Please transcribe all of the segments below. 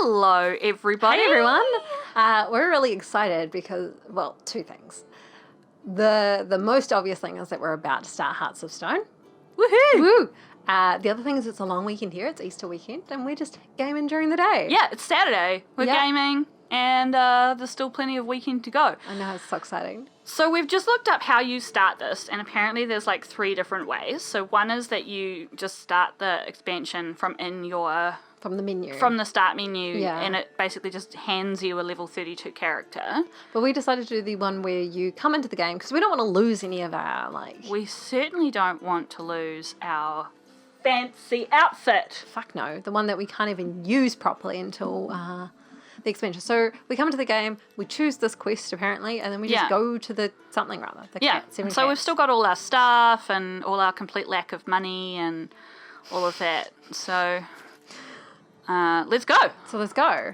Hello, everybody. Hey, everyone. We're really excited because, well, two things. The most obvious thing is that we're about to start Hearts of Stone. Woohoo! Woo! The other thing is it's a long weekend here. It's Easter weekend, and we're just gaming during the day. Yeah, it's Saturday. We're gaming, and there's still plenty of weekend to go. I know, it's so exciting. So we've just looked up how you start this, and apparently there's like 3 different ways. So one is that you just start the expansion from the menu. From the start menu, and it basically just hands you a level 32 character. But we decided to do the one where you come into the game, because we don't want to lose any of our, We certainly don't want to lose our fancy outfit. Fuck no. The one that we can't even use properly until the expansion. So we come into the game, we choose this quest apparently, and then we just go to the something rather. The so cats. we've still got all our stuff and all our complete lack of money and all of that. So let's go. So let's go.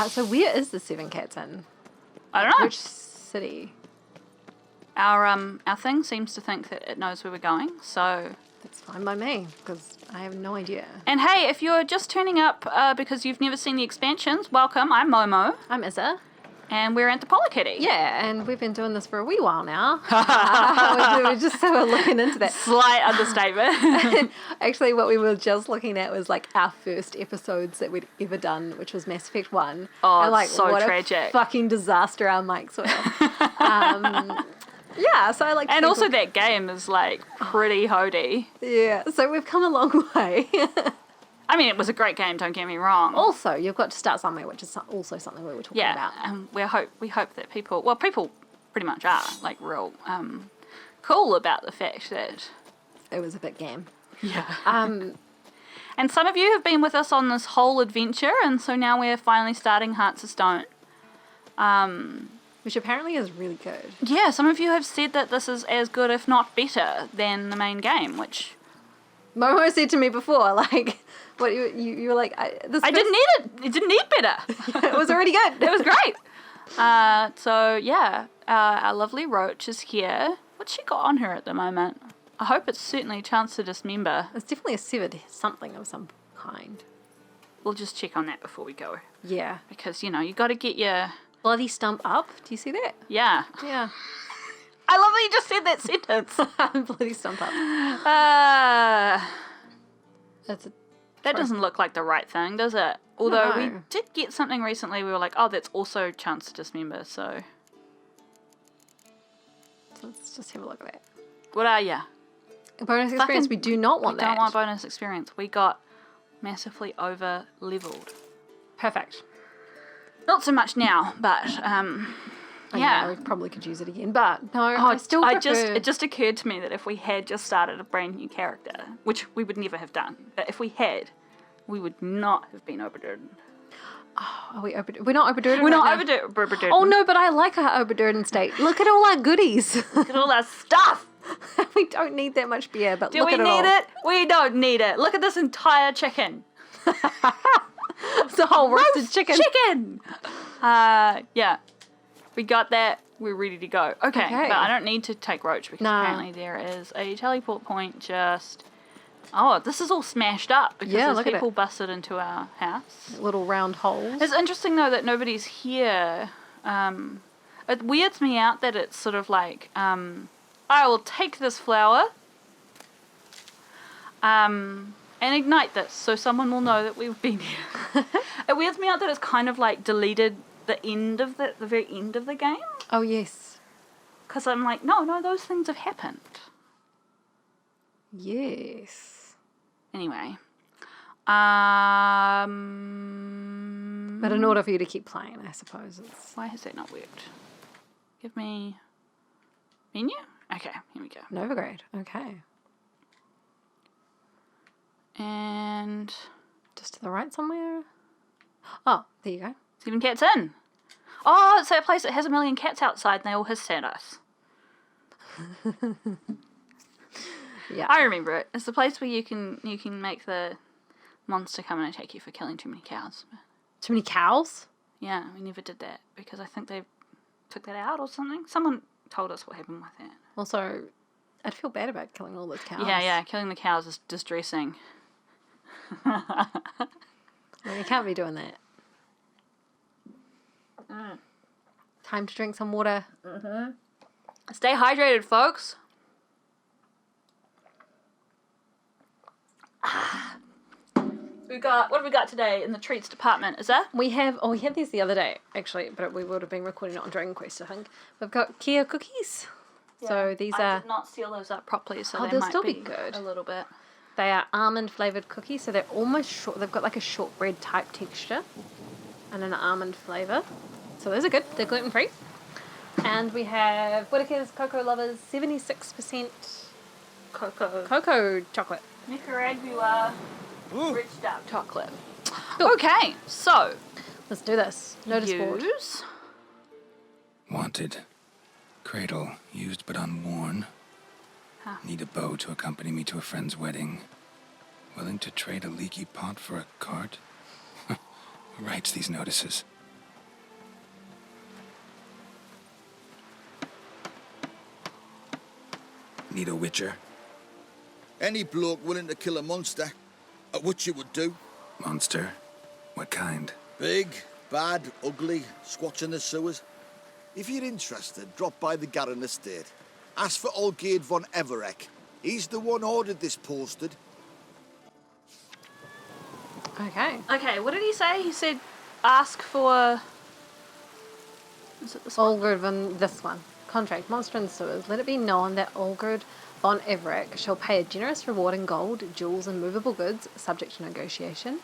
So where is the 7 cats in? I don't know. Which city? Our thing seems to think that it knows where we're going, so that's fine by me, because I have no idea. And hey, if you're just turning up because you've never seen the expansions, welcome. I'm Momo. I'm Iza. And we're Anthropologists. Yeah, and we've been doing this for a wee while now. we're just so we're looking into that. Slight understatement. Actually, what we were just looking at was our first episodes that we'd ever done, which was Mass Effect 1. Oh, and, so what tragic. A fucking disaster our mics were. Yeah, so I like. And also that game is pretty hoity. Yeah, so we've come a long way. I mean, it was a great game, don't get me wrong. Also, you've got to start somewhere, which is also something we were talking about. Yeah, and we hope that people pretty much are, real cool about the fact that it was a bit game. Yeah. And some of you have been with us on this whole adventure, and so now we're finally starting Hearts of Stone. Which apparently is really good. Yeah, some of you have said that this is as good, if not better, than the main game, which Momo said to me before, what you were like, I didn't need it. It didn't need better. It was already good. It was great. So yeah, our lovely Roach is here. What's she got on her at the moment? I hope it's certainly a chance to dismember. It's definitely a severed something of some kind. We'll just check on that before we go. Yeah. Because, you got to get your bloody stump up. Do you see that? Yeah. Yeah. I love that you just said that sentence. Bloody stump up. That doesn't look like the right thing, does it? Although we did get something recently, we were like, oh, that's also chance to dismember, so let's just have a look at that. What are ya? Bonus experience, we do not want that. We don't want bonus experience. We got massively over-leveled. Perfect. Not so much now, but, yeah. We probably could use it again, but no, I still prefer... It just occurred to me that if we had just started a brand new character, which we would never have done, but if we had, we would not have been overburdened. Oh, are we we're not overburdened. We're not overburdened. Oh no, but I like our overburdened state. Look at all our goodies. Look at all our stuff. We don't need that much beer, but do we need it? We don't need it. Look at this entire chicken. It's a whole roasted chicken. Yeah. We got that. We're ready to go. Okay. But I don't need to take Roach because apparently there is a teleport point just... Oh, this is all smashed up because there's people busted into our house. Little round holes. It's interesting, though, that nobody's here. It weirds me out that it's sort of I will take this flower and ignite this so someone will know that we've been here. It weirds me out that it's kind of deleted the end of the very end of the game. Oh, yes. Because I'm no, those things have happened. Yes. Anyway. But in order for you to keep playing, I suppose it's... Why has that not worked? Give me... Menu? Okay, here we go. Novigrad, okay. And... Just to the right somewhere? Oh, there you go. 7 cats in. Oh, it's that place that has 1 million cats outside and they all hiss at us. Yeah. I remember it. It's the place where you can make the monster come and attack you for killing too many cows. Too many cows? Yeah, we never did that because I think they took that out or something. Someone told us what happened with that. Also, I'd feel bad about killing all those cows. Yeah, killing the cows is distressing. No, you can't be doing that. Time to drink some water. Stay hydrated, folks. What have we got today in the treats department? Is that? We had these the other day, actually, but we would have been recording it on Dragon Quest, I think. We've got Kia cookies. Yeah, so these I did not seal those up properly, so they they'll might still be good. A little bit. They are almond flavoured cookies, so they're almost short. They've got like a shortbread type texture and an almond flavour. So those are good. They're gluten free. And we have Whittaker's Cocoa Lovers 76% cocoa chocolate. Nicaragua rich dark chocolate. Cool. Okay, so let's do this. Notice board. Wanted. Cradle, used but unworn. Huh. Need a bow to accompany me to a friend's wedding. Willing to trade a leaky pot for a cart? Who writes these notices? Need a witcher? Any bloke willing to kill a monster, a witcher would do. Monster? What kind? Big, bad, ugly, squatch in the sewers. If you're interested, drop by the Garren estate. Ask for Olgierd von Everek. He's the one ordered this posted. Okay. Okay, what did he say? He said ask for... Is it this one? Olgierd this one. Contract, monster in sewers. Let it be known that Olgierd von Everek shall pay a generous reward in gold, jewels, and movable goods, subject to negotiation,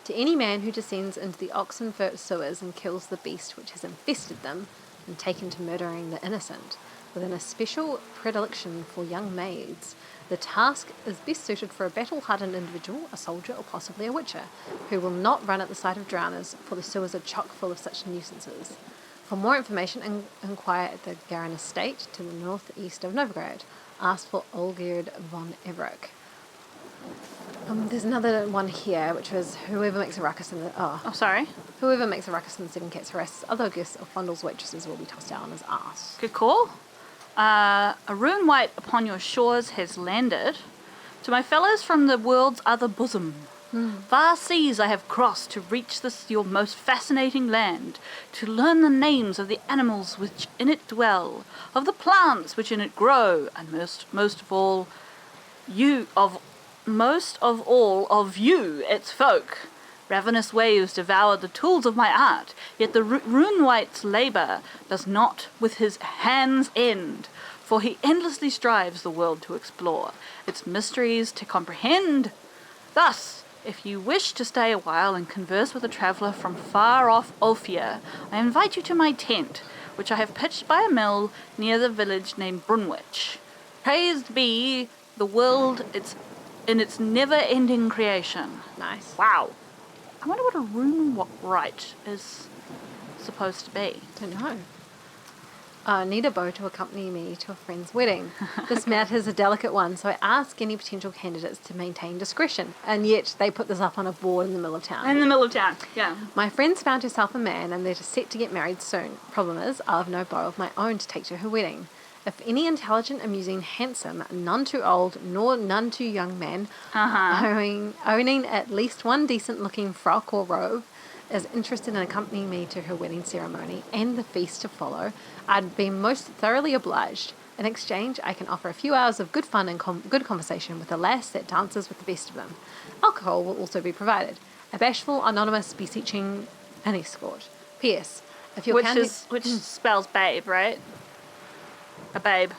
to any man who descends into the Oxenfurt sewers and kills the beast which has infested them and taken to murdering the innocent, with an especial predilection for young maids. The task is best suited for a battle-hardened individual, a soldier, or possibly a witcher, who will not run at the sight of drowners, for the sewers are chock full of such nuisances. For more information, inquire at the Garren estate to the northeast of Novigrad. Ask for Olgierd von Everek. There's another one here, which was whoever makes a ruckus in the... sorry? Whoever makes a ruckus in the Seven Cats harasses other guests or fondles waitresses will be tossed out on his ass. Good call. A rune white upon your shores has landed. To my fellows from the world's other bosom. Far seas I have crossed to reach this your most fascinating land, to learn the names of the animals which in it dwell, of the plants which in it grow, and most of all of you, its folk. Ravenous waves devour the tools of my art, yet the rune white's labour does not with his hands end, for he endlessly strives the world to explore, its mysteries to comprehend. Thus, if you wish to stay a while and converse with a traveller from far off Ulfia, I invite you to my tent, which I have pitched by a mill near the village named Brunwich. Praised be the world in its never-ending creation. Nice. Wow. I wonder what a rune write is supposed to be. Don't know. Need a bow to accompany me to a friend's wedding. This matter is a delicate one, so I ask any potential candidates to maintain discretion. And yet they put this up on a board in the middle of town. In the middle of town, yeah. My friend's found herself a man and they're set to get married soon. Problem is, I've no bow of my own to take to her wedding. If any intelligent, amusing, handsome, none too old, nor none too young man, owning at least one decent-looking frock or robe, is interested in accompanying me to her wedding ceremony and the feast to follow, I'd be most thoroughly obliged. In exchange, I can offer a few hours of good fun and good conversation with a lass that dances with the best of them. Alcohol will also be provided. A bashful, anonymous, beseeching an escort. P.S. If you're which spells babe, right? A babe.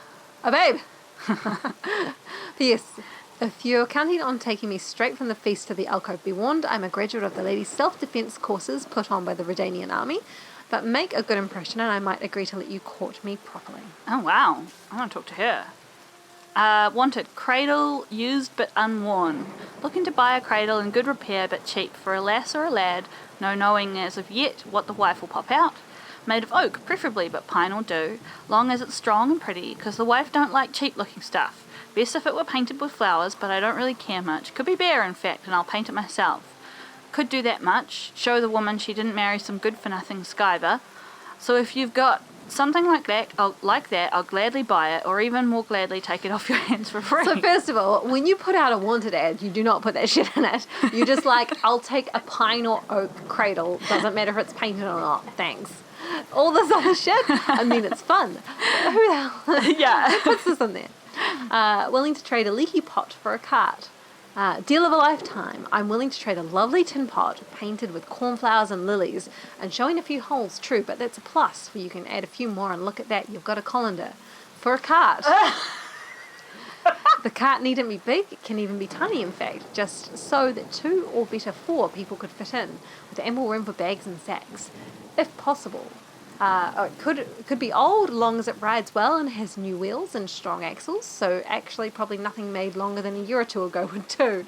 A babe! P.S. If you're counting on taking me straight from the feast to the alcove, be warned, I'm a graduate of the ladies' self-defense courses put on by the Redanian army, but make a good impression and I might agree to let you court me properly. Oh, wow. I want to talk to her. Wanted, cradle used but unworn. Looking to buy a cradle in good repair but cheap for a lass or a lad, no knowing as of yet what the wife will pop out. Made of oak, preferably, but pine will do, long as it's strong and pretty, because the wife don't like cheap-looking stuff. Best if it were painted with flowers, but I don't really care much. Could be bare, in fact, and I'll paint it myself. Could do that much. Show the woman she didn't marry some good-for-nothing skiver. So if you've got something like that, I'll gladly buy it, or even more gladly take it off your hands for free. So first of all, when you put out a wanted ad, you do not put that shit in it. You're just like, I'll take a pine or oak cradle. Doesn't matter if it's painted or not. Thanks. All this other shit, I mean, it's fun. But who the hell Yeah. puts this in there? Willing to trade a leaky pot for a cart. Deal of a lifetime. I'm willing to trade a lovely tin pot painted with cornflowers and lilies and showing a few holes, true, but that's a plus, for you can add a few more and look at that, you've got a colander. For a cart. The cart needn't be big, it can even be tiny in fact, just so that 2 or better 4 people could fit in, with ample room for bags and sacks, if possible. It could be old, long as it rides well and has new wheels and strong axles, so actually probably nothing made longer than a year or 2 ago would do.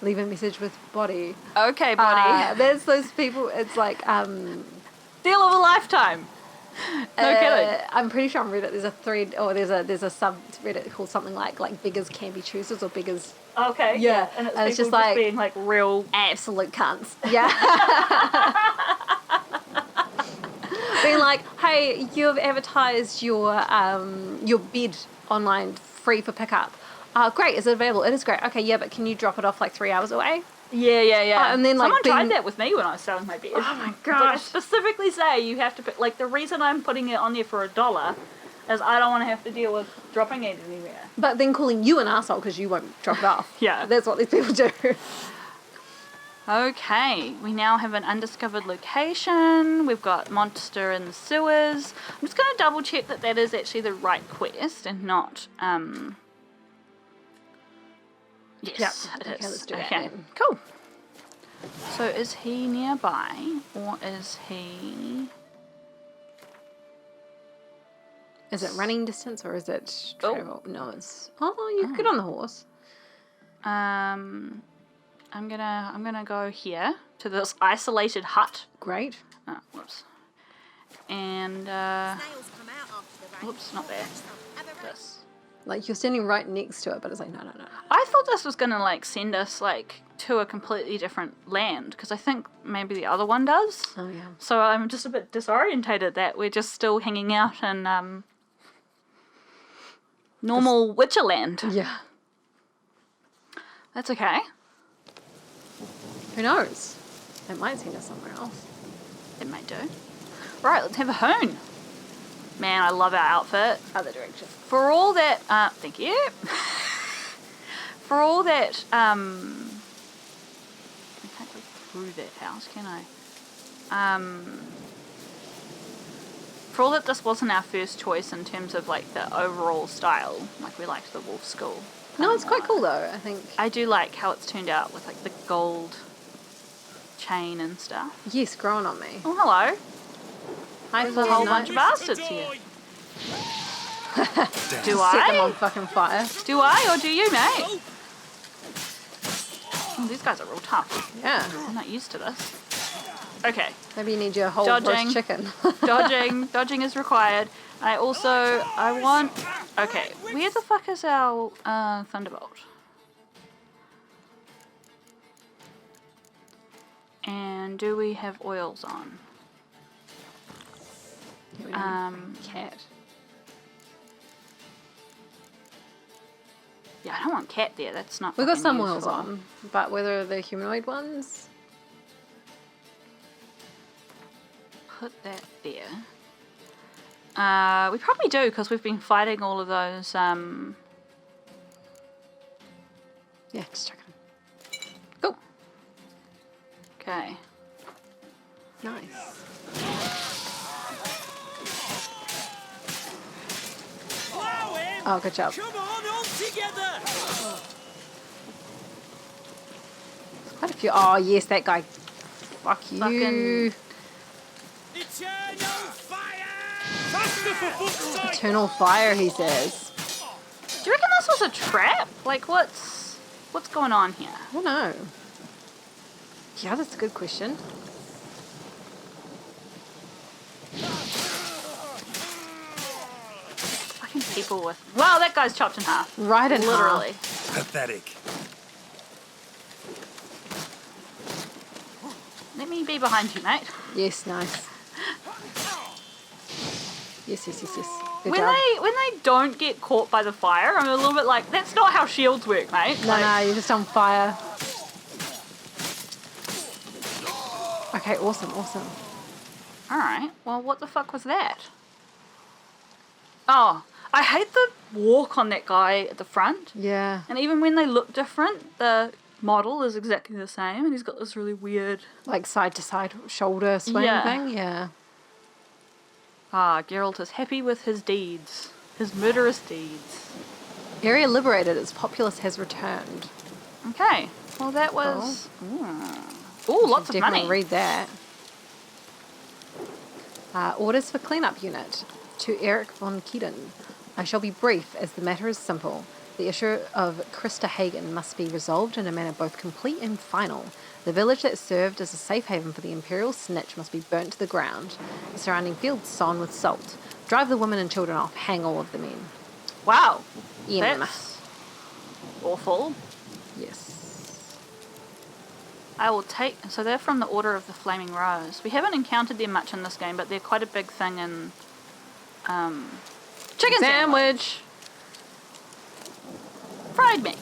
Leave a message with body. Okay, buddy. There's those people, it's like... Deal of a lifetime. No kidding. I'm pretty sure on Reddit there's a thread, or there's a subreddit called something like beggars can be choosers, or beggars... Okay. Yeah. And it's And people it's just like... being like real... absolute cunts. Yeah. Being like, hey, you've advertised your bed online free for pickup. Great, is it available? It is great. Okay, yeah, but can you drop it off like 3 hours away? Yeah. And then, like, someone tried being- that with me when I was selling my bed. Oh my But I gosh. specifically say you have to put, like, the reason I'm putting it on there for $1 is I don't want to have to deal with dropping it anywhere. But then calling you an asshole because you won't drop it off. Yeah. That's what these people do. Okay, we now have an undiscovered location. We've got monster in the sewers. I'm just going to double check that that is actually the right quest and not, Yes, Yep. it Okay, is. let's do that Okay, then. cool. So is he nearby, or is he... Is it running distance or is it Oh. travel? No, it's... Oh, you get on the horse. I'm gonna go here to this isolated hut. Great. Oh, whoops. And Snails come out after the rain. whoops, not there. This. Like, you're standing right next to it, but it's like, no. I thought this was gonna like send us like to a completely different land because I think maybe the other one does. Oh, yeah. So I'm just a bit disorientated that we're just still hanging out in normal Witcherland. Yeah. That's okay. Who knows? It might send us somewhere else. It might do. Right, let's have a hoon. Man, I love our outfit. Other direction. For all that, thank you. For all that, I can't go through that house, can I? For all that this wasn't our first choice in terms of like the overall style, like we liked the wolf skull. No, it's quite cool though, I think. I do like how it's turned out with like the gold chain and stuff. Yes, growing on me. Oh, hello. Hi, There's a whole bunch of bastards here. Do Set them on I? fucking fire. Do I or do you, mate? Oh, these guys are real tough. Yeah. I'm not used to this. Okay. Maybe you need your whole Dodging. roast chicken. Dodging is required. I want... Okay, where the fuck is our Thunderbolt? And do we have oils on? Cat. Yeah, I don't want cat there. That's not We've got fucking some oils useful. on, but whether they're humanoid ones... Put that there. We probably do because we've been fighting all of those. Yeah, just chuck it Go. Okay. in. Nice. Oh, good job. Come on, all together! Quite a few. Oh, yes, that guy. Fuck you. Fucking- Eternal fire! Faster for fuck's sake! Eternal fire, he says. Do you reckon this was a trap? Like, what's going on here? I don't know. Yeah, that's a good question. Fucking people with. Wow, that guy's chopped in half. Right in Literally. Pathetic. Let me be behind you, mate. Yes, nice. Yes. Good When job. they don't get caught by the fire, I'm a little bit like, that's not how shields work, mate. No, you're just on fire. Okay, awesome. Alright, well, what the fuck was that? Oh, I hate the walk on that guy at the front. Yeah. And even when they look different, the model is exactly the same, and he's got this really weird... Like side to side shoulder swing thing, yeah. Ah, Geralt is happy with his deeds. His murderous deeds. Area liberated, its populace has returned. Okay, well that was... Ooh, lots of Definitely money. read that. Orders for cleanup unit. To Eric von Kieden. I shall be brief, as the matter is simple. The issue of Krista Hagen must be resolved in a manner both complete and final. The village that served as a safe haven for the Imperial snitch must be burnt to the ground. The surrounding fields sown with salt. Drive the women and children off. Hang all of the men. Wow. M. That's awful. Yes. I will take... So they're from the Order of the Flaming Rose. We haven't encountered them much in this game, but they're quite a big thing in... chicken sandwich. Fried meat.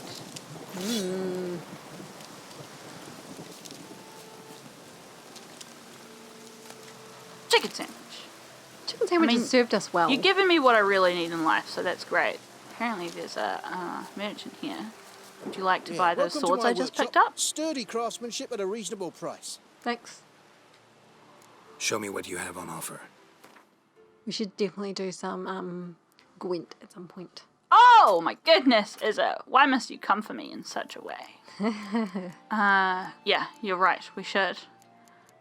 Chicken sandwich. Chicken sandwiches served us well. You're giving me what I really need in life, so that's great. Apparently there's a merchant here. Would you like to buy those welcome to swords my I just workshop. picked up? Sturdy craftsmanship at a reasonable price. Thanks. Show me what you have on offer. We should definitely do some Gwent at some point. Oh my goodness, Iza. Why must you come for me in such a way? Yeah, you're right, we should.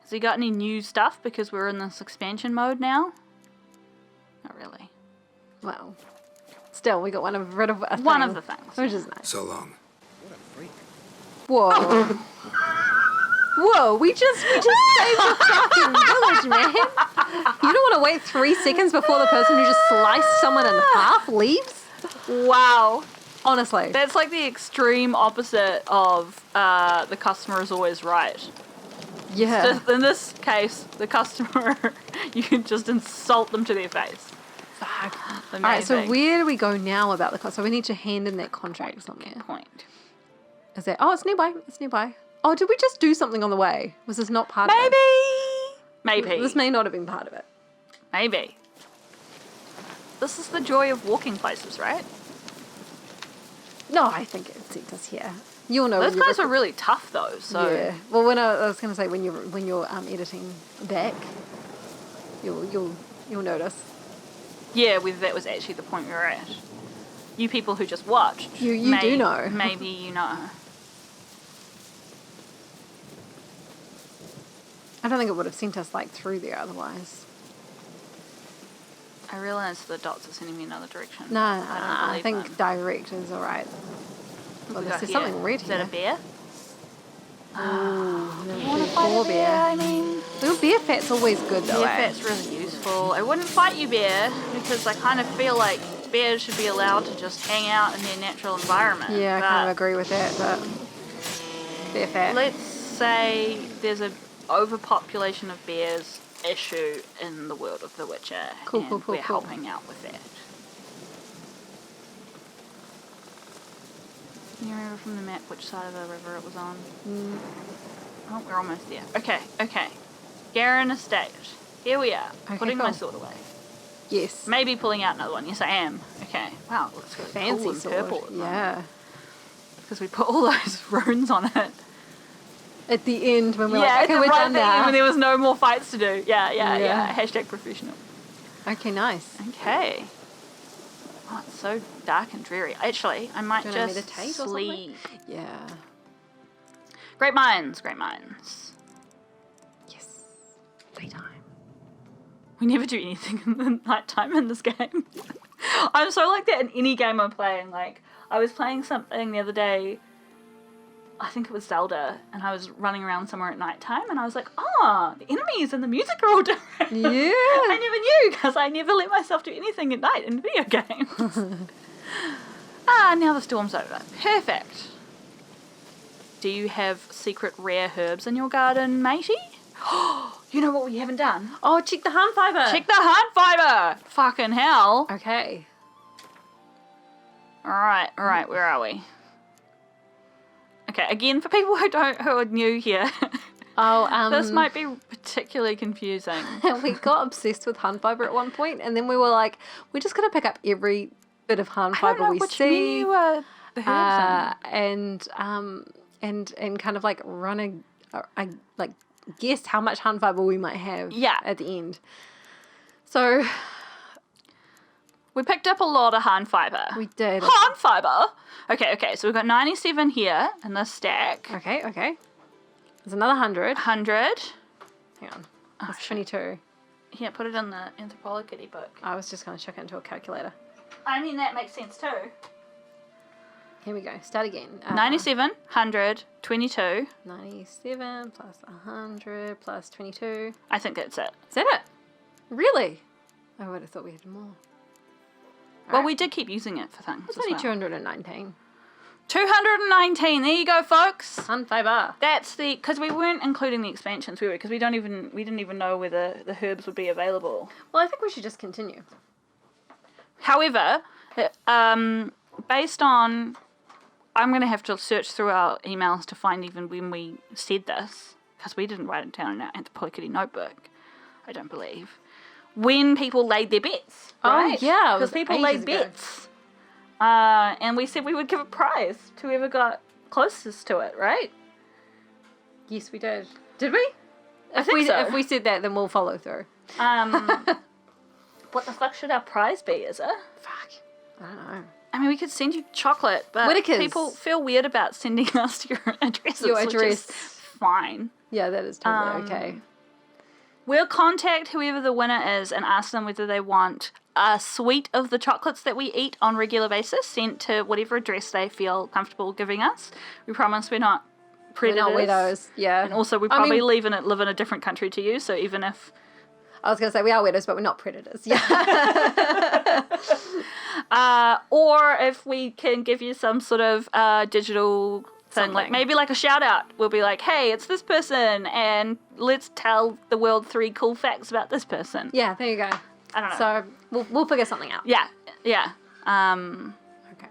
Has he got any new stuff because we're in this expansion mode now? Not really. Well, still, we got one of rid of a One thing, of the things. which is nice. So long. What a freak. Whoa. Whoa, we just saved the fucking village, man. You don't want to wait 3 seconds before the person who just sliced someone in half leaves? Wow. Honestly. That's like the extreme opposite of the customer is always right. Yeah. Just in this case, the customer, you can just insult them to their face. Fuck. Amazing. Alright, so where do we go now about the contract? So we need to hand in that contract somewhere. Point. Is that... Oh, it's nearby. Oh, did we just do something on the way? Was this not part of Maybe. it? Maybe. This may not have been part of it. Maybe. This is the joy of walking places, right? No, I think it sent us here. You'll know. Those when you're guys are really tough though, so... Yeah. Well, when I was going to say when you're editing back, you'll notice. Yeah, that was actually the point we were at. You people who just watched. You do know. Maybe you know. I don't think it would have sent us like through there otherwise. I realise the dots are sending me another direction. No, I I think direct is alright. Well, What we there's got something here? red Is here. that a bear? Boar bear. I mean, Little bear fat's always good though. bear eh? fat's really useful. I wouldn't fight you, bear, because I kind of feel like bears should be allowed to just hang out in their natural environment. Yeah, I but kind of agree with that, but bear fat. let's say there's an overpopulation of bears issue in the world of The Witcher, Cool, and we're helping out with that. Can you remember from the map which side of the river it was on? Oh, we're almost there. Okay. Garen Estate. Here we are. Okay, Putting my cool. sword away. Yes. Maybe pulling out another one. Yes, I am. Okay. Wow, it looks really Fancy cool and sword. purple. at the moment. Yeah. Because we put all those runes on it. At the end when we're Yeah, like, okay, we're right done at the end now. when there was no more fights to do. Yeah. Yeah. Hashtag professional. Okay, nice. Okay. Oh, it's so dark and dreary. Actually, I might Do you wanna just meditate or something? sleep. Yeah. Great minds. Yes. Playtime. We never do anything in the nighttime in this game. I'm so like that in any game I'm playing. Like, I was playing something the other day, I think it was Zelda, and I was running around somewhere at nighttime, and I was like, the enemies and the music are all different. Yeah. I never knew, because I never let myself do anything at night in video games. Now the storm's over. Perfect. Do you have secret rare herbs in your garden, matey? You know what we haven't done? Oh, check the hand fiber. Check the hand fiber. Fucking hell. Okay. All right. Where are we? Okay. Again, for people who are new here, Oh, this might be particularly confusing. we got obsessed with hand fiber at one point, and then we were like, we're just gonna pick up every bit of hand I don't fiber know we which see, menu the herbs in. and kind of like run a like guess how much hand fiber we might have. Yeah. At the end. So We picked up a lot of hand fiber. we did. Hand fiber. Okay. So we've got 97 here in this stack. Okay. There's another 100. 100. Hang on. Oh, That's shit. 22. Here, put it in the anthropologists book. I was just gonna chuck it into a calculator. I mean, that makes sense too. Here we go. Start again. 97, 100, 22. 97 plus 100 plus 22. I think that's it. Is that it? Really? I would have thought we had more. Well, we did keep using it for things. It's as only well. 219. 219. There you go, folks. Hand fiber. That's because we weren't including the expansions, because we didn't even know whether the herbs would be available. Well, I think we should just continue. However, based on, I'm going to have to search through our emails to find even when we said this, because we didn't write it down in our anthropology notebook, I don't believe, when people laid their bets, right? Oh, yeah. Because people laid bets. And we said we would give a prize to whoever got closest to it, right? Yes, we did. Did we? I think so. If we said that, then we'll follow through. What the fuck should our prize be, is it? Fuck. I don't know. I mean, we could send you chocolate, but Whitakers. people feel weird about sending us your addresses. Your which address. is fine. Yeah, that is totally okay. We'll contact whoever the winner is and ask them whether they want a suite of the chocolates that we eat on a regular basis sent to whatever address they feel comfortable giving us. We promise we're not predators. We're not weirdos. Yeah. And also, we probably live in a different country to you, so even if... I was going to say we are weirdos, but we're not predators. Yeah. or if we can give you some sort of digital thing, like maybe like a shout out. We'll be like, hey, it's this person, and let's tell the world 3 cool facts about this person. Yeah, there you go. I don't know. So we'll figure something out. Yeah. Okay.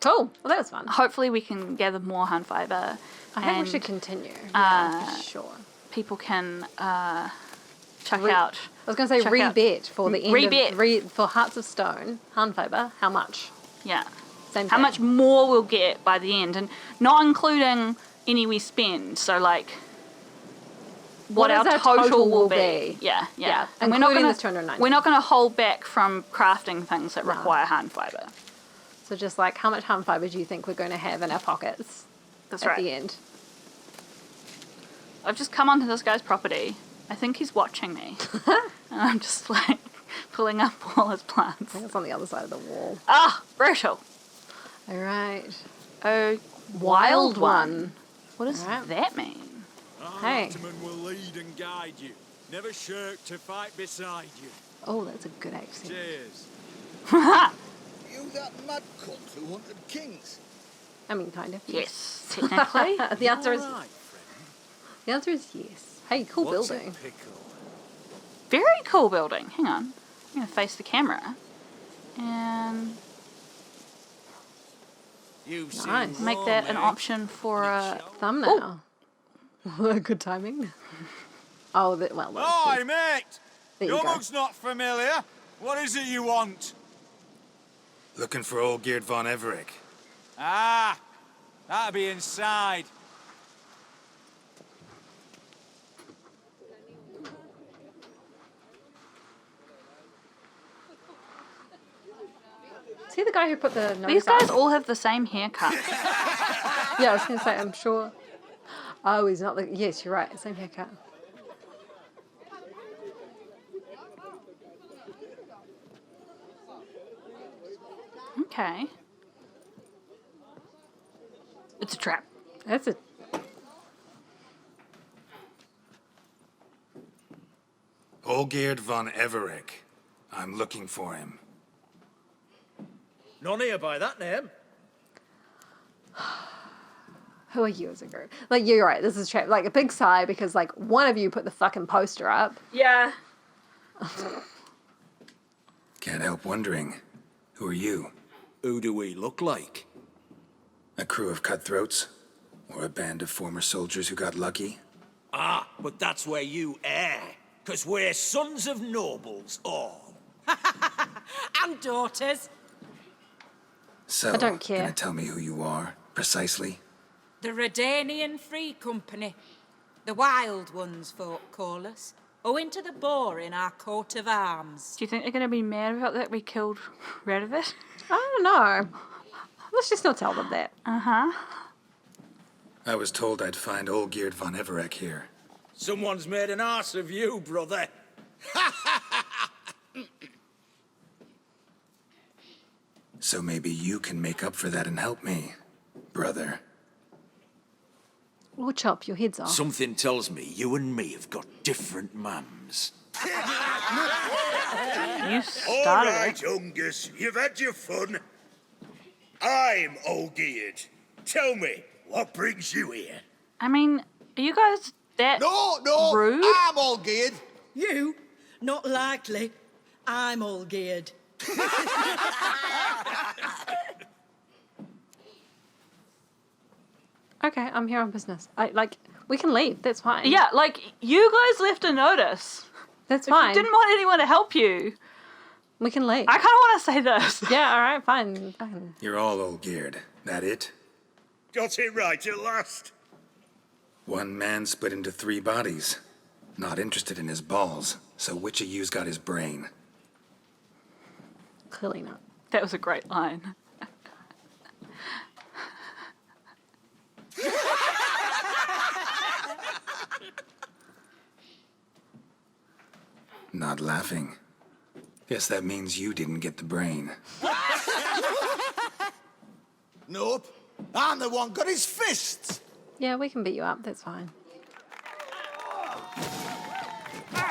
Cool. Well, that was fun. Hopefully we can gather more hand fiber. I think we should continue. Yeah, for sure. People can check out. I was going to say check out- rebet for the end Rebet. for Hearts of Stone, hand fiber. How much? Yeah. Same How thing. much more we'll get by the end, and not including any we spend. So like, what is our our total will be? be. Yeah. And we're not including gonna this 290. we're not going to hold back from crafting things that require hand fiber. So just like, how much hand fiber do you think we're going to have in our pockets That's at right. the end? I've just come onto this guy's property. I think he's watching me, and I'm just like pulling up all his plants. I think it's on the other side of the wall. Ah, brutal. All right. Oh, Wild one. What does Alright. that mean? Hey. Ottoman will lead and guide you. Never shirk to fight beside you. Oh, that's a good accent. Cheers. You that mad cunt who hunted kings? I mean, kind of. Yes, technically. The answer is All right, friend. the answer is yes. Hey, cool What's building. a pickle? Very cool building. Hang on. I'm going to face the camera. And You've Nice. seen make that an Rome, eh? option for a... Thumbnail. Good timing. Oh, well. Oi, mate! There you Your go. mug's not familiar. What is it you want? Looking for Olgierd von Everec. Ah, that'll be inside. Is he the guy who put the notice These guys up? all have the same haircut. Yeah, I was going to say, I'm sure. Oh, he's not the... Yes, you're right. Same haircut. Okay. It's a trap. That's a... Olgierd von Everec. I'm looking for him. None here by that name. Who are you as a group? Like, you're right, this is like a big sigh because, like, one of you put the fucking poster up. Yeah. Can't help wondering, who are you? Who do we look like? A crew of cutthroats? Or a band of former soldiers who got lucky? Ah, but that's where you err. 'Cause we're sons of nobles, all. And daughters. So, I don't care. gonna tell me who you are, precisely? The Redanian Free Company. The Wild Ones, folk call us. Owing to the boar in our coat of arms. Do you think they're going to be mad about that we killed Radovid? I don't know. Let's just not tell them that. Uh-huh. I was told I'd find Olgierd von Everec here. Someone's made an arse of you, brother. So maybe you can make up for that and help me, brother. We'll chop your heads off. Something tells me you and me have got different mums. You All started right, it. Ungus, you've had your fun. I'm Olgierd. Tell me, what brings you here? I mean, are you guys that No, rude? I'm Olgierd. You? Not likely. I'm Olgierd. Okay, I'm here on business. We can leave. That's fine. Yeah, like, you guys left a notice. That's If you fine. didn't want anyone to help you, We can leave. I kind of want to say this. Yeah, all right, fine. Fine. You're all Olgierd. That it? Got it right at last. One man split into 3 bodies. Not interested in his balls, so which of you's got his brain? Clearly not. That was a great line. Not laughing. Guess that means you didn't get the brain. Nope. I'm the one got his fists. Yeah, we can beat you up. That's fine.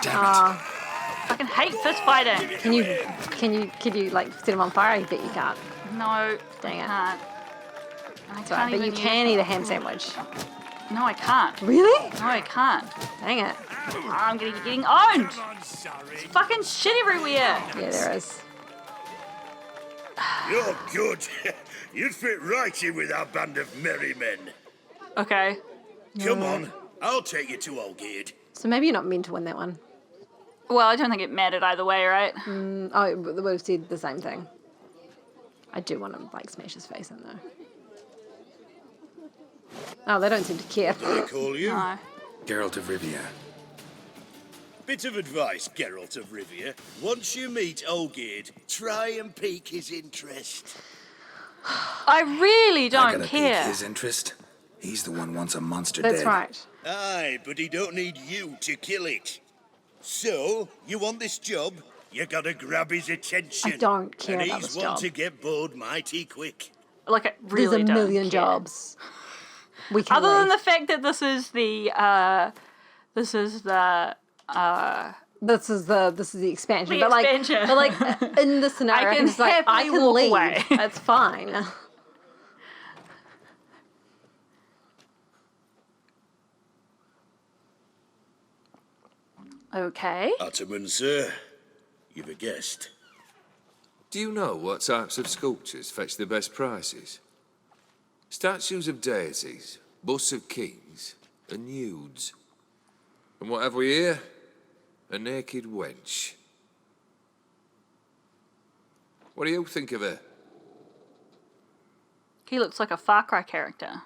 Damn it. Fucking hate fist fighting. Can you like set him on fire? I bet you can't. No, Dang it. I can't. I That's right, can't but you even can use- eat a ham sandwich. No, I can't. Really? No, I can't. Dang it. I'm gonna get getting owned. I'm sorry. Fucking shit everywhere. Yeah, there is. You're good. You'd fit right in with our band of merry men. Okay. Come on, I'll take you to Olgierd. So maybe you're not meant to win that one. Well, I don't think it mattered either way, right? Oh, we would have said the same thing. I do want to like smash his face in though. Oh, they don't seem to care. They call you. No. Geralt of Rivia. Bit of advice, Geralt of Rivia. Once you meet Olgierd, try and pique his interest. I really I don't gotta pique care. his interest. He's the one wants a monster That's dead. right. Aye, but he don't need you to kill it. So, you want this job? You gotta grab his attention. I don't care and about he's this one job. to get bored mighty quick. Like, I There's really a don't million care. jobs. We can Other than leave. the fact that this is the This is the expansion. The but like expansion. but like in the scenario I I can can just like I happily can walk leave. away. That's fine. okay. Ottoman, sir. You've a guest. Do you know what types of sculptures fetch the best prices? Statues of deities, busts of kings, and nudes. And what have we here? A naked wench. What do you think of her? He looks like a Far Cry character.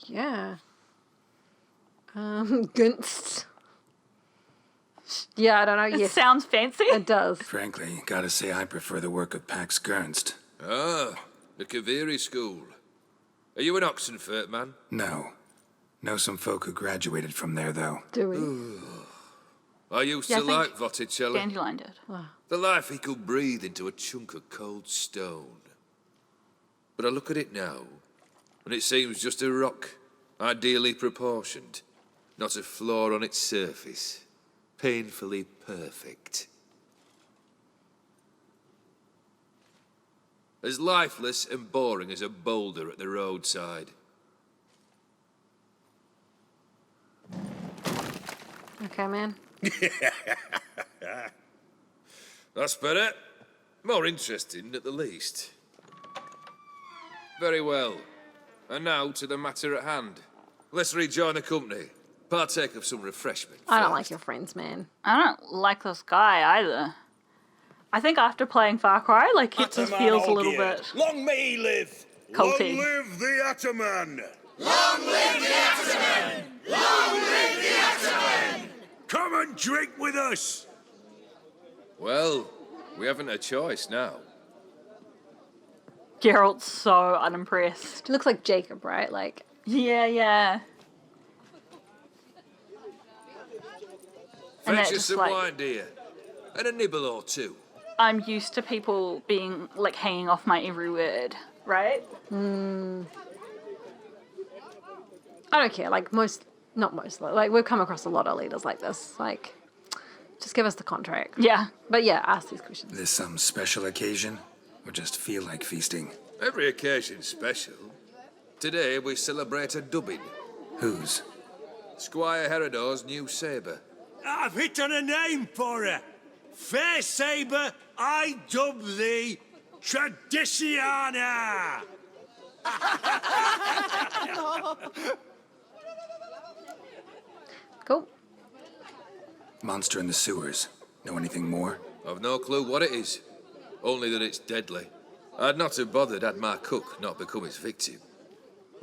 Yeah. Gunst. Yeah, I don't know. It Yes, sounds fancy. it does. Frankly, gotta say I prefer the work of Pax Gernst. Ah, the Kaviri school. Are you an Oxenfurt man? No. Know some folk who graduated from there, though. Do we? I used Yeah, I to think like Botticelli. Dandelion did. The life he could breathe into a chunk of cold stone. But I look at it now, and it seems just a rock, ideally proportioned, not a flaw on its surface, painfully perfect. As lifeless and boring as a boulder at the roadside. Okay, man. That's better. More interesting, at the least. Very well. And now to the matter at hand. Let's rejoin the company. Partake of some refreshment. I don't first. like your friends, man. I don't like this guy either. I think after playing Far Cry, like, it just Ataman feels a little Olgierd. bit Long may he live! culty. Long live the Ataman! Long live the Ataman! Long live the Ataman! Come and drink with us! Well, we haven't a choice now. Geralt's so unimpressed. He looks like Jacob, right? Like, Yeah. And Fetch that us just, some like- wine, dear. And a nibble or two. I'm used to people being, like, hanging off my every word, right? I don't care. Like, not most, like, we've come across a lot of leaders like this. Like, just give us the contract. Yeah. But yeah, ask these questions. This some special occasion? Or just feel like feasting? Every occasion's special. Today we celebrate a dubbing. Whose? Squire Herodor's new sabre. I've hit on a name for her. Fair Sabre, I dub thee Tradiciana. Cool. Monster in the sewers. Know anything more? I've no clue what it is. Only that it's deadly. I'd not have bothered had my cook not become its victim.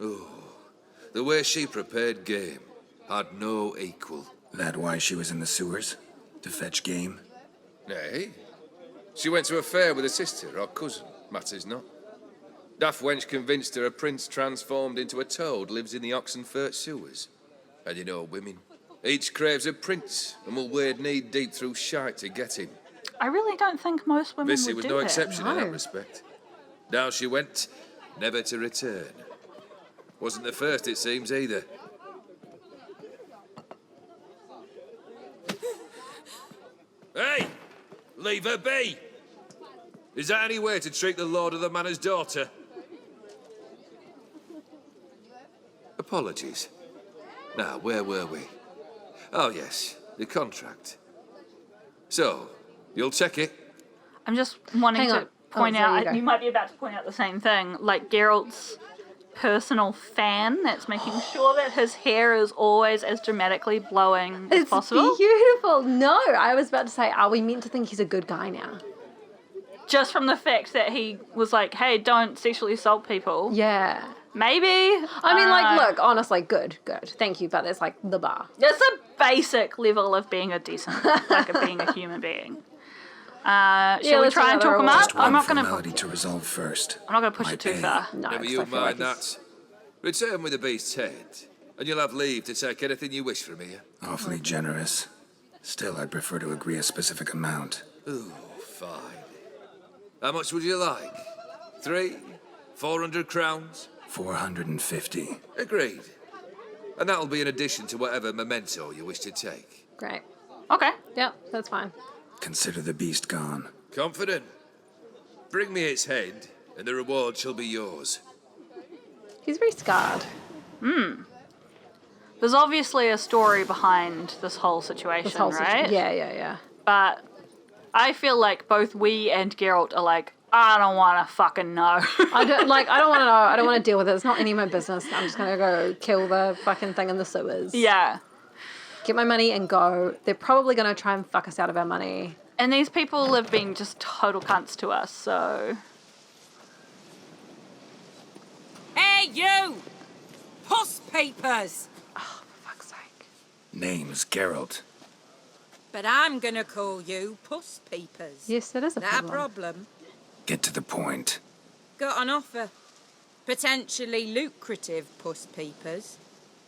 Oh, the way she prepared game had no equal. That why she was in the sewers? To fetch game? Nay. She went to a fair with a sister or cousin, matters not. Daft wench convinced her a prince transformed into a toad lives in the Oxenfurt sewers. And you know women. Each craves a prince and will wade knee-deep through shite to get him. I really don't think most women Vissy would was do no that. exception in No. that respect. Down she went, never to return. Wasn't the first, it seems, either. Hey! Leave her be! Is that any way to treat the lord of the manor's daughter? Apologies. Now, where were we? Oh, yes, the contract. So, you'll check it? I'm just wanting Hang to on. point Oh, there you out, go. you might be about to point out the same thing, like Geralt's personal fan that's making sure that his hair is always as dramatically blowing as It's possible. beautiful. No, I was about to say, are we meant to think he's a good guy now? Just from the fact that he was like, hey, don't sexually assault people. Yeah. Maybe. I mean, like, look, honestly, good. Thank you, but that's like the bar. That's a basic level of being a decent, like being a human being. Shall we let's try and do talk him another up? Just one I'm not gonna. formality to resolve first. I'm not gonna push My it too pay. far. No, Never 'cause you I feel mind like he's- that. Return with the beast's head, and you'll have leave to take anything you wish from here. Awfully generous. Still, I'd prefer to agree a specific amount. Ooh, fine. How much would you like? 400 crowns? 450. Agreed. And that'll be in addition to whatever memento you wish to take. Great. Okay. Yep, that's fine. Consider the beast gone. Confident? Bring me its head, and the reward shall be yours. He's very scarred. There's obviously a story behind this whole situation, This whole right? Yeah. But I feel like both we and Geralt are like, I don't want to fucking know. I don't want to know. I don't want to deal with it. It's not any of my business. I'm just gonna go kill the fucking thing in the sewers. Yeah. Get my money and go. They're probably gonna try and fuck us out of our money. And these people have been just total cunts to us, so. Hey, you! Puss papers! Oh, for fuck's sake. Name's Geralt. But I'm gonna call you Puss Peepers. Yes, that is a That a problem. problem? Get to the point. Got an offer. Potentially lucrative Puss Peepers.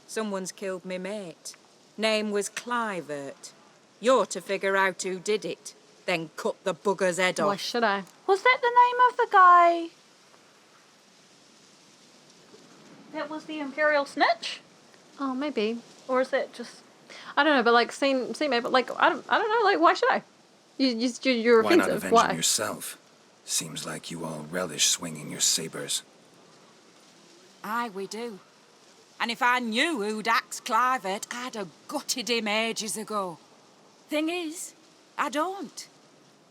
Someone's killed me mate. Name was Clivert. You're to figure out who did it, then cut the bugger's head Why off. should I? Was that the name of the guy that was the Imperial Snitch? Oh, maybe. Or is that just. I don't know, but like, see, maybe, like, I don't know, like, why should I? You're Why not offensive. avenge Why? him yourself? Seems like you all relish swinging your sabers. Aye, we do. And if I knew who'd axed Clivert, I'd have gutted him ages ago. Thing is, I don't.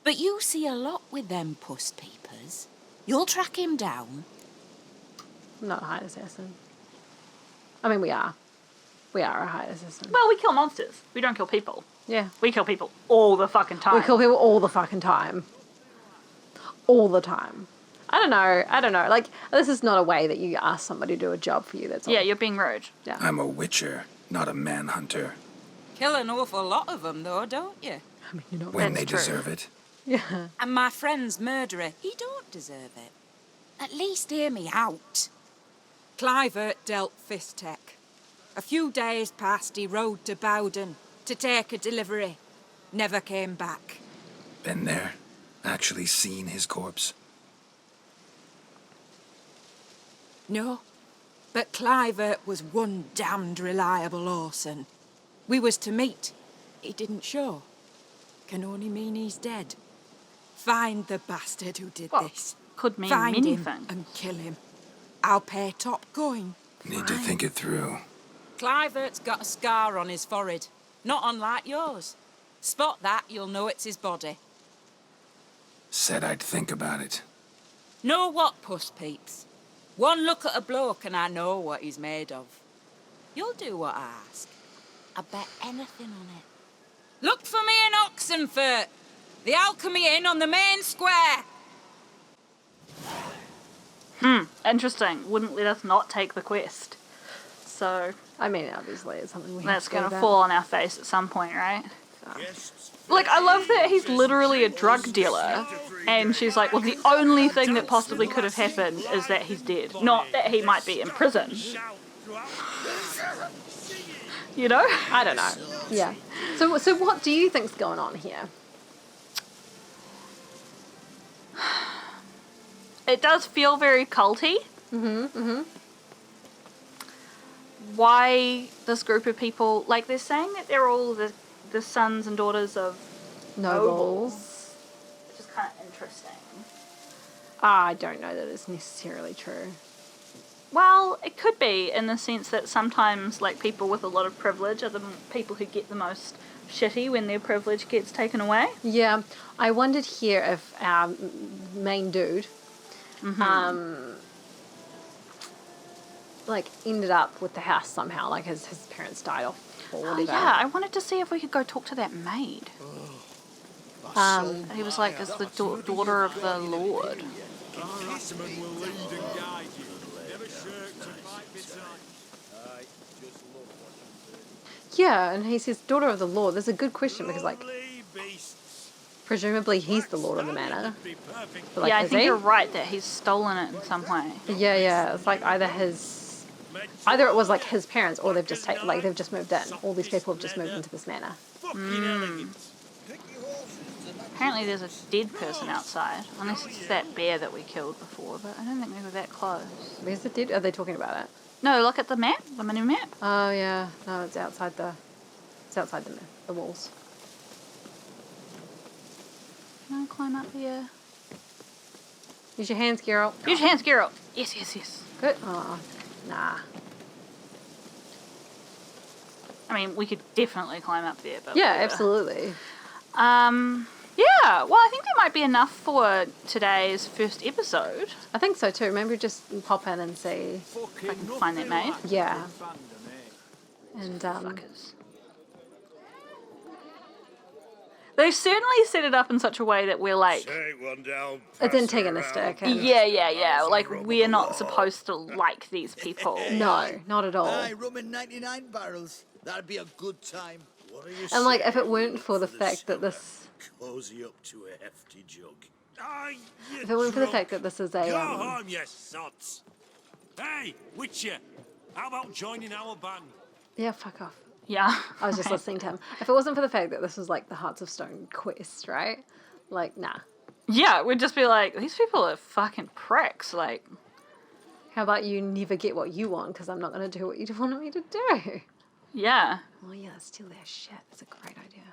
But you see a lot with them puss peepers. You'll track him down. I'm not a hired assassin. I mean, we are. We are a hired assassin. Well, we kill monsters. We don't kill people. Yeah. We kill people all the fucking time. We kill people all the fucking time. All the time. I don't know. Like, this is not a way that you ask somebody to do a job for you. That's all. Yeah, you're being rude. Yeah. I'm a witcher, not a manhunter. Kill an awful lot of them, though, don't you? I mean, you know. When they That's true. deserve it. Yeah. And my friend's murderer, he don't deserve it. At least hear me out. Clivert dealt Fistech. A few days past, he rode to Bowden to take a delivery. Never came back. Been there. Actually seen his corpse. No, but Clivert was one damned reliable Orson. We was to meet. He didn't show. Can only mean he's dead. Find the bastard who did Well, this. could mean Find many him things. and kill him. I'll pay top coin. Need to think it through. Clivert's got a scar on his forehead, not unlike yours. Spot that, you'll know it's his body. Said I'd think about it. Know what, puss peeps? One look at a bloke and I know what he's made of. You'll do what I ask. I bet anything on it. Look for me in Oxenfurt. The Alchemy Inn on the main square. Interesting. Wouldn't let us not take the quest. So I mean, obviously, it's something we that's have to going do to about. fall on our face at some point, right? Like, I love that he's literally a drug dealer. And she's like, well, the only thing that possibly could have happened is that he's dead. Not that he might be in prison. You know? I don't know. Yeah. So what do you think's going on here? It does feel very culty. Why this group of people, like, they're saying that they're all the sons and daughters of Nobles. which is kind of interesting. I don't know that it's necessarily true. Well, it could be in the sense that sometimes, like, people with a lot of privilege are the people who get the most shitty when their privilege gets taken away. Yeah, I wondered here if our main dude, like, ended up with the house somehow, like his parents died off or Oh, whatever. yeah, I wanted to see if we could go talk to that maid. He was like, it's the daughter of the Lord. Yeah, and he says, daughter of the Lord. That's a good question because, like, presumably he's the Lord of the manor. But, like, Yeah, I is think he? you're right that he's stolen it in some way. Yeah. It's like either it was like his parents, or they've just they've just moved in. All these people have just moved into this manor. Apparently there's a dead person outside, unless it's that bear that we killed before, but I don't think we were that close. Where's the dead? Are they talking about it? No, look at the map, the mini map. Oh yeah, no, it's outside the walls. Can I climb up here? Use your hands, Geralt. Use your hands, Geralt. Yes. Good. Oh, nah. I mean, we could definitely climb up there, but Yeah, whatever. absolutely. Yeah, well, I think that might be enough for today's first episode. I think so too. Maybe just pop in and see. If I can find that maid. Yeah. And Fuckers. They've certainly set it up in such a way that we're like, it's antagonistic. And yeah. Like, we're not supposed to like these people. no, not at all. Aye, rum in 99 barrels. That'd be a good time. What are you And like, if it saying, weren't for the for the fact that summer? this, Cozy up to a hefty jug. if it weren't for the fact that this is Go a, home, you sots. Hey, Witcher, how about joining our band? yeah, fuck off. Yeah. I was just listening to him. If it wasn't for the fact that this was like the Hearts of Stone quest, right? Like, nah. Yeah, we'd just be like, these people are fucking pricks. Like, How about you never get what you want because I'm not going to do what you wanted me to do? yeah. Oh yeah, steal their shit. That's a great idea.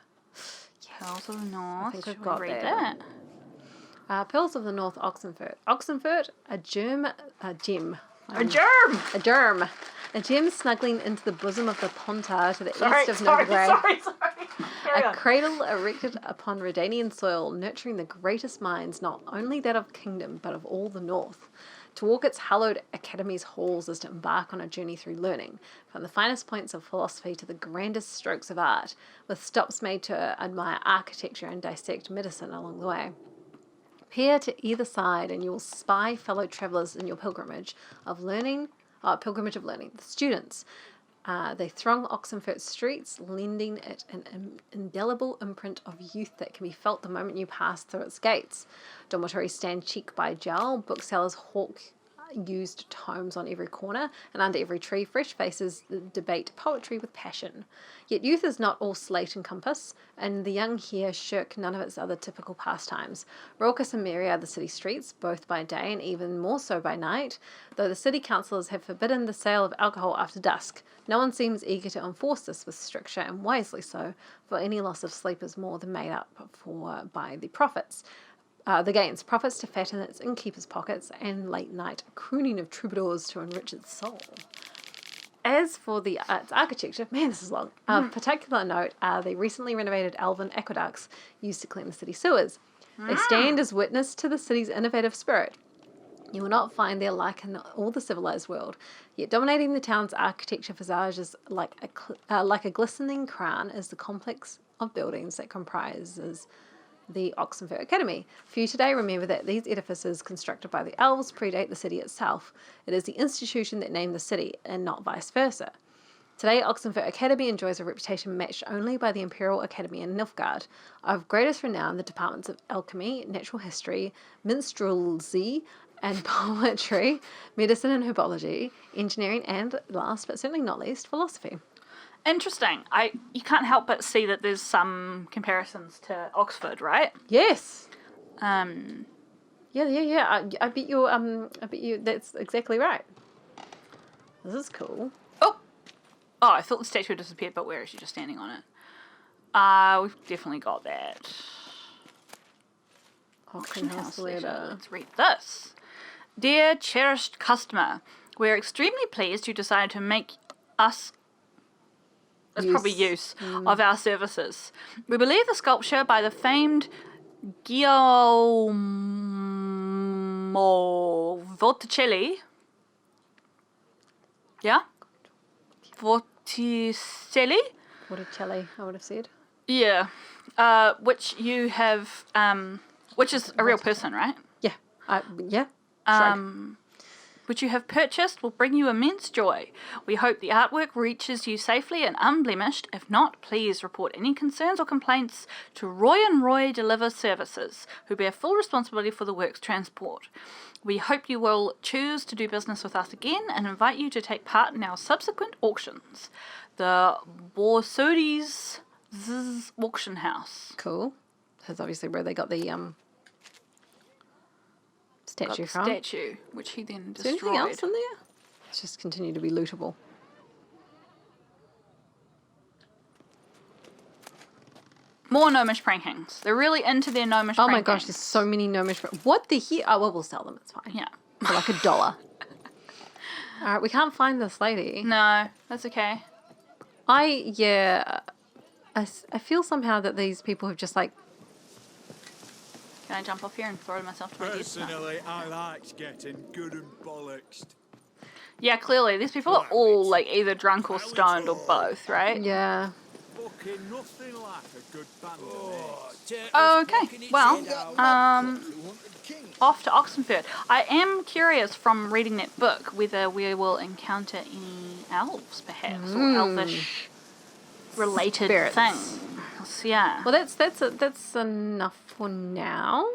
Pearls of the North. think Should I've we got read that. that? Pearls of the North, Oxenfurt. Oxenfurt, a gem. A germ! A germ. A gem snuggling into the bosom of the Pontar to the east of Novigrad. Carry A on. cradle erected upon Redanian soil, nurturing the greatest minds, not only that of the kingdom, but of all the north. To walk its hallowed academy's halls is to embark on a journey through learning, from the finest points of philosophy to the grandest strokes of art, with stops made to admire architecture and dissect medicine along the way. Peer to either side, and you will spy fellow travellers in your pilgrimage of learning. The students. They throng Oxenfurt streets, lending it an indelible imprint of youth that can be felt the moment you pass through its gates. Dormitories stand cheek by jowl, booksellers hawk used tomes on every corner, and under every tree fresh faces debate poetry with passion. Yet youth is not all slate and compass, and the young here shirk none of its other typical pastimes. Raucous and merry are the city streets, both by day and even more so by night, though the city councillors have forbidden the sale of alcohol after dusk. No one seems eager to enforce this with stricture, and wisely so, for any loss of sleep is more than made up for by the profits. The gains, profits to fatten its innkeeper's pockets, and late night crooning of troubadours to enrich its soul. As for its architecture, man, this is long. Of particular note are the recently renovated elven aqueducts used to clean the city sewers. They stand as witness to the city's innovative spirit. You will not find their like in all the civilized world. Yet dominating the town's architecture visage is like a glistening crown is the complex of buildings that comprises the Oxenfurt Academy. Few today remember that these edifices constructed by the elves predate the city itself. It is the institution that named the city, and not vice versa. Today, Oxenfurt Academy enjoys a reputation matched only by the Imperial Academy in Nilfgaard. Of greatest renown, the departments of alchemy, natural history, minstrelsy, and poetry, medicine and herbology, engineering, and last but certainly not least, philosophy. Interesting. You can't help but see that there's some comparisons to Oxford, right? Yes. Yeah. I bet you that's exactly right. This is cool. Oh, I thought the statue had disappeared, but where is she? Just standing on it? We've definitely got that. Auction house letter. Let's read this. Dear cherished customer, we're extremely pleased you decided to make us use of our services. We believe the sculpture by the famed Guillermo Vorticelli. Yeah? Vorticelli, I would have said. Yeah. Which you have, which is a real person, right? Yeah. Yeah. Which you have purchased will bring you immense joy. We hope the artwork reaches you safely and unblemished. If not, please report any concerns or complaints to Roy & Roy Deliver Services, who bear full responsibility for the work's transport. We hope you will choose to do business with us again and invite you to take part in our subsequent auctions. The Borsodi's auction house. Cool. That's obviously where they got the statue from. Statue, which he then destroyed. Is there anything else in there? It's just continue to be lootable. More gnomish prankings. They're really into their gnomish prankings. Oh my gosh, there's so many gnomish. What the heck? Oh, well, we'll sell them. It's fine. Yeah. For like $1. All right, we can't find this lady. No, that's okay. I feel somehow that these people have just like. Can I jump off here and throw myself to my death? Personally, I liked getting good and bollocksed. Yeah, clearly, these people are all like either drunk or stoned or both, right? Yeah. Fucking nothing like a good band Okay, well, off to Oxenfurt. I am curious from reading that book whether we will encounter any elves, perhaps, or elvish related things. Yeah. Well, that's enough for now.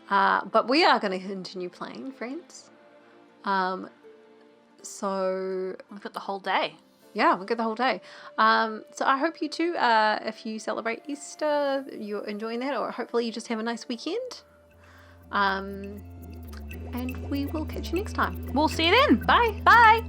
But we are going to continue playing, friends. So we've got the whole day. Yeah, we'll get the whole day. So I hope you too, if you celebrate Easter, you're enjoying that, or hopefully you just have a nice weekend. And we will catch you next time. We'll see you then. Bye. Bye.